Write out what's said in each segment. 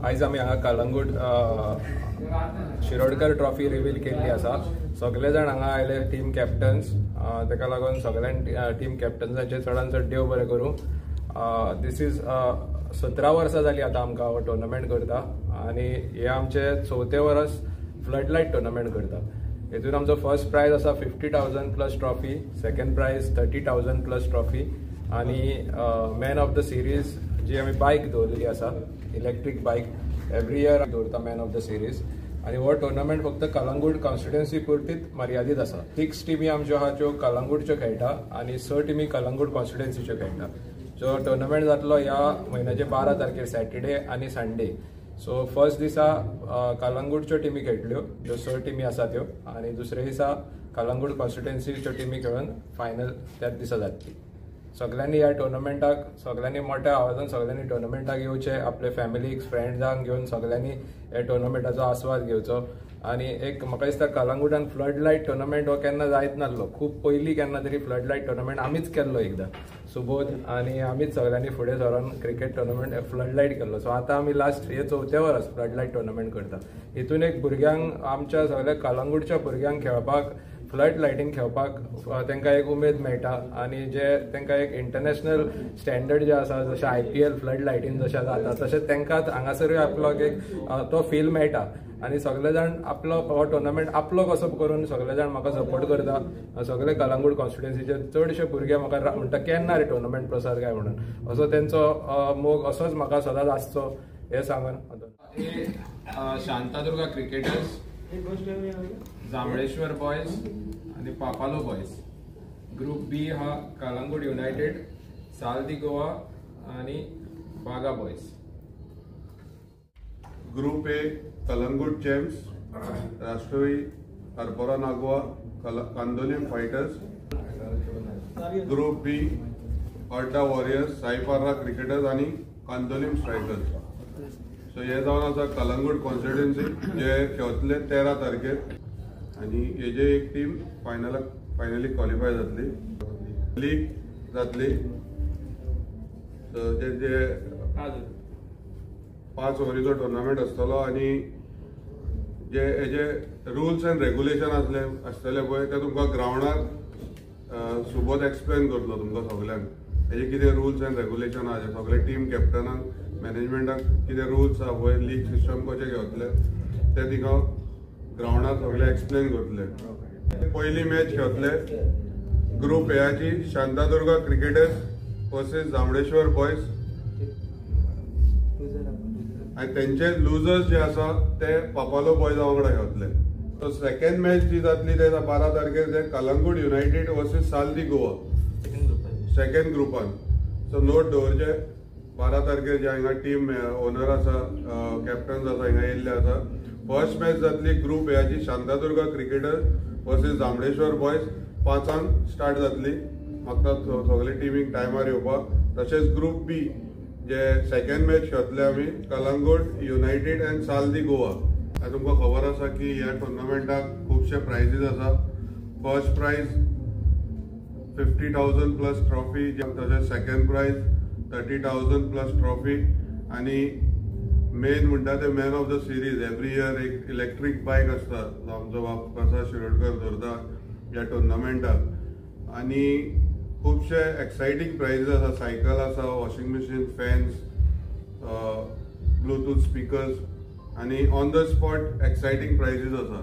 आज आमी हांगा कलंगूट शिरोडकर ट्रॉफी रिवील केल्ली आसा. सगळे जाण हांगा आयले टीम कॅप्टन्स. ताका लागून सगळ्यां टीम कॅप्टन्सांचे चडांत चड देव बरें करूं. दीस इज 17 वर्सां जाली आतां आमकां हो टुर्नामेंट करता आनी हे आमचे 4थें वर्स फ्लड लायट टुर्नामेंट करता. हेतून आमचो फर्स्ट प्रायज आसा 50,000 plus trophy, second prize 30,000 plus trophy आनी मॅन ऑफ द सिरीज जी आमी बायक दवरलेली आसा, इलेक्ट्रीक बायक. एवरी इयर दवरता मॅन ऑफ द सिरीज. आनी हो टुर्नामेंट फक्त कलंगूट कॉन्स्टिट्युएन्सी पुरतीच मर्यादीत आसा. 6 टिमी आमच्यो आहा ज्यो कलंगूटच्यो खेळटा आनी 6 टिमी कलंगूट कॉन्स्टिट्युएन्सीच्यो खेळटा. जो टुर्नामेंट जातलो ह्या म्हयन्याचे 12 तारखेर सॅटर्डे आनी संडे. सो फर्स्ट दिसा कलंगूटच्यो टिमी खेळटल्यो, ज्यो 6 टिमी आसा त्यो, आनी दुसऱ्या दिसा कलंगूट कॉन्स्टिट्युएन्सीच्यो टिमी खेळून फायनल त्याच दिसा जातली. सगळ्यांनी ह्या टुर्नामेंटाक सगळ्यांनी मोठ्या आवाजान सगळ्यांनी टुर्नामेंटाक येवचे, आपले फॅमिलीक फ्रेंड्सांक घेवन सगळ्यांनी ह्या टुर्नामेंटाचो आस्वाद घेवचो. आनी एक म्हाका दिसता कलंगूटान फ्लड लायट टुर्नामेंट हो केन्ना जायत नासलो. खूब पयलीं केन्ना तरी फ्लड लायट टुर्नामेंट आमीच केल्लो एकदां सुबोध आनी आमीच सगळ्यांनी फुडें सरून क्रिकेट टुर्नामेंट फ्लड लायट केल्लो. सो आतां आमी लास्ट हे 4थें वर्स फ्लड लायट टुर्नामेंट करता. हितून एक भुरग्यांक आमच्या सगळ्या कलंगूटच्या भुरग्यांक खेळपाक फ्लड लायटींग खेळपाक तांकां एक उमेद मेळटा आनी जे तांकां एक इंटरनॅशनल स्टँडर्ड जे आसा, जशें IPL फ्लड लायटीन जशें जाता तशेंच तांकां हांगासरूय आपलो एक तो फील मेळटा. आनी सगळे जाण आपलो हो टुर्नामेंट आपलो कसो करून सगळे जाण म्हाका सपोर्ट करता. सगळे कलंगूट कॉन्स्टिट्युएन्सीचे चडशे भुरगे म्हाका म्हणटा केन्ना रे टुर्नामेंट प्रसार काय म्हणून. असो तेंचो मोग असोच म्हाका सदांच आसचो हे सांगून. शांतादुर्गा क्रिकेटर्स, जांबळेश्वर बॉयज आणि पापालो बॉयज. ग्रुप बी हा कलंगूट युनायटेड, साल दी गोवा आणि Baga boys. Group A Calangute gems, राष्ट्रवादी Harpora Nagoa, Candolim fighters. Group B Adda warriors, Saiparra cricketers आणि कांदोलीम स्ट्रायकर्स. सो हे जावन आसा कलंगूट कॉन्स्टिट्युएन्सी जे खेळटले 13 तारखेर आनी हेजे एक टीम फायनली क्वॉलिफाय जातली, लीग जातली. सो जे 5 ओव्हरीचो टुर्नामेंट आसतलो आनी जे हेजे रुल्स एंड रेग्युलेशन आसतले पळय ते तुमकां ग्राउंडार सुबोध एक्सप्लेन करतलो तुमकां सगळ्यांक. हेजे कितें रुल्स एंड रेग्युलेशन आहा, सगळे टीम कॅप्टनाक मॅनेजमेंटाक कितें रुल्स आहा पळय, लीग सिस्टम कशें घेतले ते तिका ग्राउंडार सगळे एक्सप्लेन करतले. पयली मॅच खेळटले ग्रुप एची Shantadurga cricketers versus Jambaleshwar boys आनी तेंचे लुजर्स जे आसा ते पापालो बॉयजा वांगडा खेळटले. सो सेकंड मॅच जी जातली ते 12 तारखेर ते कलंगूट युनायटेड वर्सेस साल दी गोवा सेकंड ग्रुपान. सो नोट दवरचे 12 तारखेर जे हांगा टीम ओनर आसा, कॅप्टन्स आसा हिंगा येयल्ले आसा. फर्स्ट मॅच जातली ग्रुप एची Shantadurga cricketers versus Jambaleshwar boys 5 start जातली. म्हाका सगळे टिमीक टायमार येवपाक. तशेंच ग्रुप बी जे सेकंड मॅच खेळटले आमी कलंगूट युनायटेड एंड साल दी गोवा. तुमकां खबर आसा की ह्या टुर्नामेंटाक खुबशे प्रायजीस आसा. फर्स्ट प्रायज 50,000 प्लस ट्रॉफी, तशेंच सेकंड प्रायज 30,000 प्लस ट्रॉफी आनी मेन म्हणटा ते man of the series. Every year एक इलेक्ट्रीक बायक आसता जो आमचो बाप प्रसाद शिरोडकर दवरता ह्या टुर्नामेंटाक. आनी खुबशे एक्सायटींग प्रायजीस आसा. सायकल आसा, washing machine, fans, Bluetooth speakers आनी on the spot exciting prizes आसा.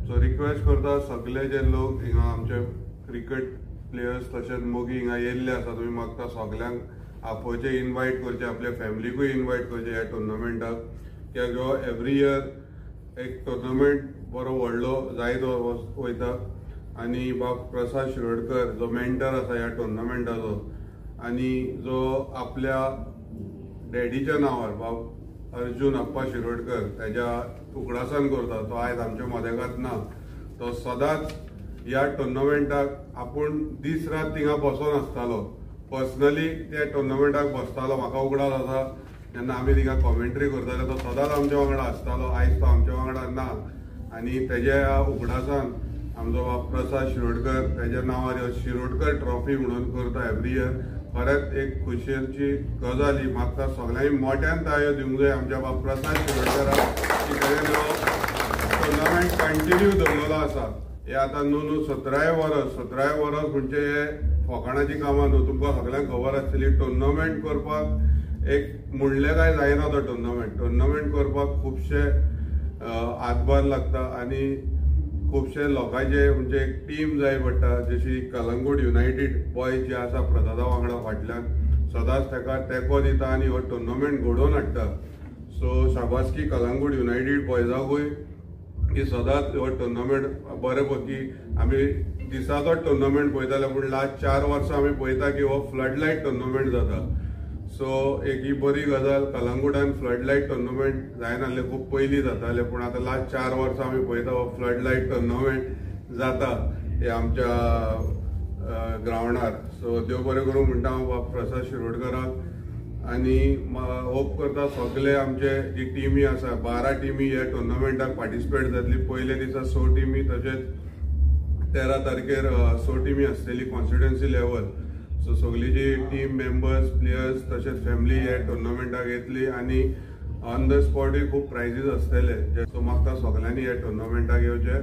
सो रिक्वेस्ट करता सगळे जे लोक हिंगा आमचे क्रिकेट प्लेयर्स तशेंच मोगी हिंगा येयल्ले आसा, तुमी मागता सगळ्यांक आपोवचे, इन्वायट करचे, आपल्या फॅमिलीकूय इन्वायट करचे ह्या टुर्नामेंटाक. कित्याक हो एवरी इयर एक टुर्नामेंट बरो व्हडलो जायत वयता. आनी बाब प्रसाद शिरोडकर जो मेंटर आसा ह्या टुर्नामेंटाचो आनी जो आपल्या डॅडीच्या नांवार बाब अर्जुन अप्पा शिरोडकर तेज्या उगडासन करता, तो आयज आमच्या मदेगांत ना. तो सदांच ह्या टुर्नामेंटाक आपूण दीस रात थिंगा बसोन आसतालो. पर्सनली त्या टुर्नामेंटाक बसतालो. म्हाका उगडास आसा जेन्ना आमी थिंगा कॉमेंट्री करताले तो सदांच आमच्या वांगडा आसतालो. आयज तो आमच्या वांगडा ना आनी तेज्या उगडासान आमचो बाप प्रसाद शिरोडकर तेज्या नांवार शिरोडकर ट्रॉफी म्हणून करता एवरी इयर. खरेंच एक खुशयेची गजाल ही. म्हाका सगळ्यांनी मोठ्यान ताळयो दिवंक जाय आमच्या बाब प्रसाद शिरोडकराक की ताणें जो टुर्नामेंट कंटिन्यू दवरलेलो आसा. हे आतां न्हू 17 वर्स म्हणजे हे फकाणाची कामां न्हू. तुमकां सगळ्यांक खबर आसतली टुर्नामेंट करपाक एक म्हणलें काय जायना तो टुर्नामेंट करपाक खुबशे हातभार लागता आनी खुबशे लोकांचे म्हणजे एक टीम जाय पडटा. जशी कलंगूट युनायटेड बॉयज जे आसा प्रसादा वांगडा फाटल्यान सदांच ताका तेंको दिता आनी हो टुर्नामेंट घडोवन हाडटा. सो शाबासकी कलंगूट युनायटेड बॉयजाकूय की सदांच हो टुर्नामेंट बरेपैकी आमी दिसाचो टुर्नामेंट पळयताले, पूण लास्ट 4 वर्सां आमी पळयता की हो फ्लडलायट टुर्नामेंट जाता. सो एक ही बरी गजाल. कलंगूटान फ्लडलायट टुर्नामेंट जायनासले, खूब पयलीं जाताले, पूण आतां लास्ट 4 वर्सां आमी पळयता हो फ्लडलायट टुर्नामेंट जाता हे आमच्या ग्रावंडार. सो देव बरें करूं म्हणटा हांव प्रसाद शिरोडकराक. आनी होप करता सगळे आमचे जी टिमी आसा 12 टिमी ह्या टुर्नामेंटाक पार्टिसिपेट जातली. पयले दिसा 6 टिमी, तशेंच 13 तारखेर 6 टिमी आसतली कॉन्स्टिट्युएन्सी लेवल. सो सगळी जी टीम मेंबर्स प्लेयर्स तशेंच फॅमिली हे टुर्नामेंटाक येतली आनी ऑन द स्पॉटूय खूब प्रायजीस आसतले. सो म्हाका सगळ्यांनी हे टुर्नामेंटाक येवचे.